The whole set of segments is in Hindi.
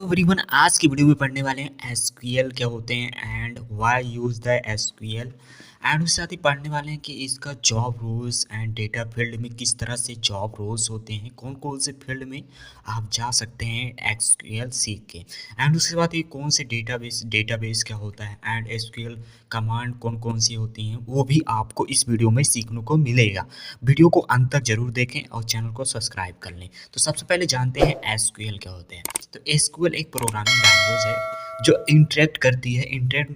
तो एवरीवन आज की वीडियो में पढ़ने वाले हैं एसक्यूएल क्या होते हैं and why use the SQL एंड उसके साथ ही पढ़ने वाले हैं कि इसका job roles and data field में किस तरह से जॉब रोल्स होते हैं, कौन कौन से फील्ड में आप जा सकते हैं एसक्यूएल सीख के। एंड उसके बाद ये कौन से डेटाबेस क्या होता है एंड एसक्यूएल कमांड कौन कौन सी होती हैं वो भी आपको इस वीडियो में सीखने को मिलेगा। वीडियो को अंत तक जरूर देखें और चैनल को सब्सक्राइब कर लें। तो सबसे पहले जानते हैं एसक्यूएल क्या होते हैं। तो एसक्यूएल एक प्रोग्रामिंग लैंग्वेज है जो इंटरेक्ट करती है। इंटरेक्ट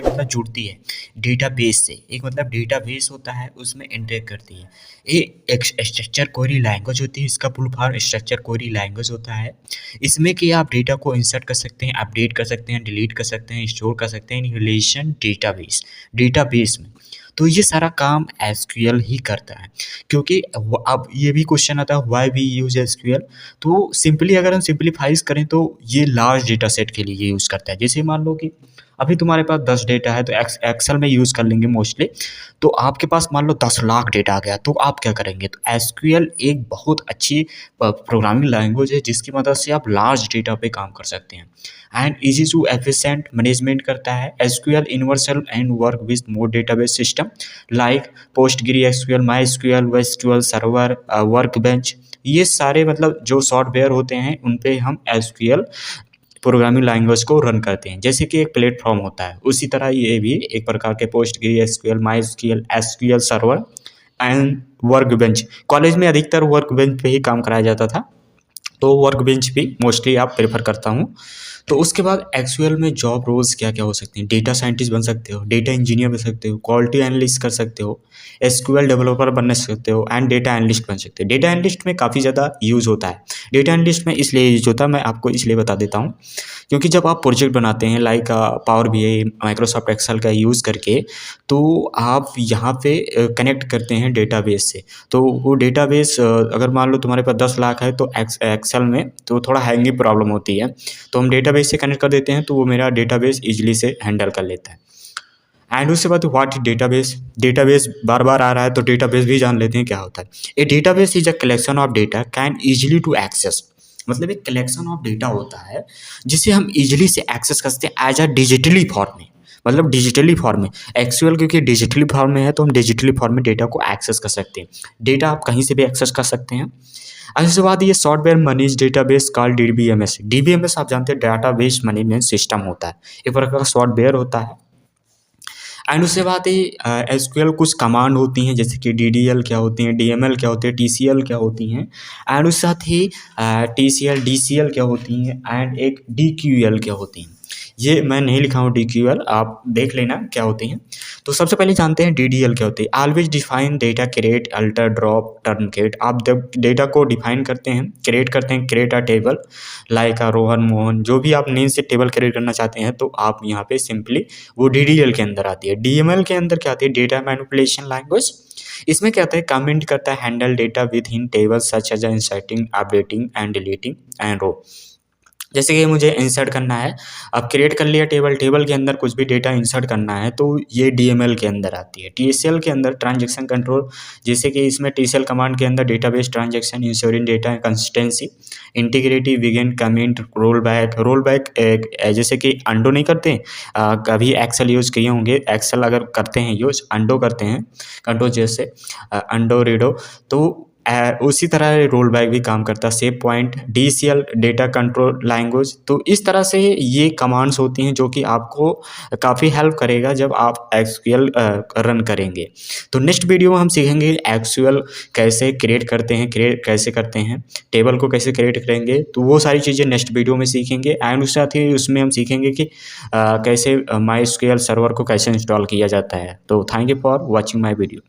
मतलब जुड़ती है डेटाबेस से। एक मतलब डेटाबेस होता है उसमें इंटरेक्ट करती है। ये एक स्ट्रक्चर क्वेरी लैंग्वेज होती है। इसका full form structure query language होता है। इसमें कि आप डेटा को इंसर्ट कर सकते हैं, अपडेट कर सकते हैं, डिलीट कर सकते हैं, स्टोर कर सकते हैं इन रिलेशन डेटाबेस में। तो ये सारा काम एसक्यूएल ही करता है। क्योंकि अब ये भी क्वेश्चन आता है व्हाई वी यूज एसक्यूएल। तो सिंपली अगर हम सिंपलीफाइज करें तो ये लार्ज डेटा सेट के लिए यूज़ करता है। जैसे मान लो कि अभी तुम्हारे पास 10 डेटा है तो एक्सेल में यूज़ कर लेंगे मोस्टली। तो आपके पास मान लो 10 लाख डेटा आ गया तो आप क्या करेंगे। तो एसक्यूएल एक बहुत अच्छी प्रोग्रामिंग लैंग्वेज है जिसकी मदद से आप लार्ज डेटा पे काम कर सकते हैं and easy to efficient management करता है। SQL universal and work with more database system like PostgreSQL, MySQL, SQL server, workbench. ये सारे मतलब जो सॉफ्टवेयर होते हैं उन पे हम एसक्यूएल प्रोग्रामिंग लैंग्वेज को रन करते हैं। जैसे कि एक प्लेटफॉर्म होता है उसी तरह ये भी एक प्रकार के Postgre SQL, MySQL, SQL server and workbench. College में अधिकतर वर्कबेंच पे ही काम कराया जाता था तो वर्कबेंच भी मोस्टली आप प्रेफर करता हूँ। तो उसके बाद एसक्यूएल में जॉब रोल्स क्या क्या हो सकते हैं। डेटा साइंटिस्ट बन सकते हो, डेटा इंजीनियर बन सकते हो, क्वालिटी एनालिस्ट कर सकते हो, एसक्यूएल डेवलपर बन सकते हो एंड डेटा एनालिस्ट बन सकते हो। डेटा एनालिस्ट में काफ़ी ज़्यादा यूज़ होता है। डेटा एनालिस्ट में इसलिए यूज होता है, मैं आपको इसलिए बता देता हूँ क्योंकि जब आप प्रोजेक्ट बनाते हैं like Power BI, Microsoft Excel का यूज़ करके तो आप यहाँ पे कनेक्ट करते हैं डेटाबेस से। तो वो डेटाबेस अगर मान लो तुम्हारे पास 10 लाख है तो एक्सेल में तो थोड़ा हैंगिंग प्रॉब्लम होती है। तो हम डेटाबेस से कनेक्ट कर देते हैं तो वो मेरा डेटाबेस इजीली से हैंडल कर लेता है। एंड उसके बाद व्हाट इज डेटाबेस। डेटाबेस बार बार आ रहा है तो डेटाबेस भी जान लेते हैं क्या होता है। A database is a collection of data can easily to access. मतलब एक कलेक्शन ऑफ डेटा होता है जिसे हम इजीली से एक्सेस कर सकते हैं एज अ डिजिटली फॉर्म में। मतलब डिजिटली फॉर्म में एक्चुअल क्योंकि डिजिटली फॉर्म में है तो हम डिजिटली फॉर्म में डेटा को एक्सेस कर सकते हैं। डेटा आप कहीं से भी एक्सेस कर सकते हैं। और इसके बाद ये software manage database called DBMS. DBMS आप जानते हैं डेटाबेस मैनेजमेंट सिस्टम होता है, एक प्रकार का सॉफ्टवेयर होता है। एंड उसके बाद ही एसक्यूएल कुछ कमांड होती हैं जैसे कि डीडीएल क्या होती हैं, डीएमएल क्या होती है, टीसीएल क्या होती हैं एंड उसके साथ ही टीसीएल डीसीएल क्या होती हैं एंड एक डीक्यूएल क्या होती हैं। ये मैं नहीं लिखा हूँ डीक्यूएल, आप देख लेना क्या होती हैं। तो सबसे पहले जानते हैं डीडीएल क्या होती है। Always define data create alter drop truncate. आप जब डेटा को डिफाइन करते हैं, क्रिएट करते हैं, create a table like Rohan Mohan, जो भी आप नेम से टेबल क्रिएट करना चाहते हैं तो आप यहाँ पे सिंपली वो डीडीएल के अंदर आती है। डीएमएल के अंदर क्या आती है, डेटा मैनिपुलेशन लैंग्वेज। इसमें क्या होता है, कमेंट करता है handle data with in table such as inserting, updating and deleting and row. जैसे कि मुझे इंसर्ट करना है, अब क्रिएट कर लिया टेबल के अंदर कुछ भी डेटा इंसर्ट करना है तो ये डीएमएल के अंदर आती है। टीएसएल के अंदर ट्रांजैक्शन कंट्रोल, जैसे कि इसमें टीएसएल कमांड के अंदर database transaction, ensuring data consistency, integrity, begin, comment, roll back एक जैसे कि अंडो नहीं करते। कभी एक्सेल यूज़ किए होंगे, एक्सेल अगर करते हैं यूज़, अंडो करते हैं, कंट्रोल जैसे अंडो रीडो। तो उसी तरह रोल बैक भी काम करता है। Save point, DCL data control language. तो इस तरह से ये कमांड्स होती हैं जो कि आपको काफ़ी हेल्प करेगा जब आप एसक्यूएल रन करेंगे। तो नेक्स्ट वीडियो में हम सीखेंगे एसक्यूएल कैसे क्रिएट करते हैं, कैसे करते हैं, टेबल को कैसे क्रिएट करेंगे। तो वो सारी चीज़ें नेक्स्ट वीडियो में सीखेंगे एंड उसके साथ ही उसमें हम सीखेंगे कि कैसे माई एसक्यूएल सर्वर को कैसे इंस्टॉल किया जाता है। तो thank you for watching my video.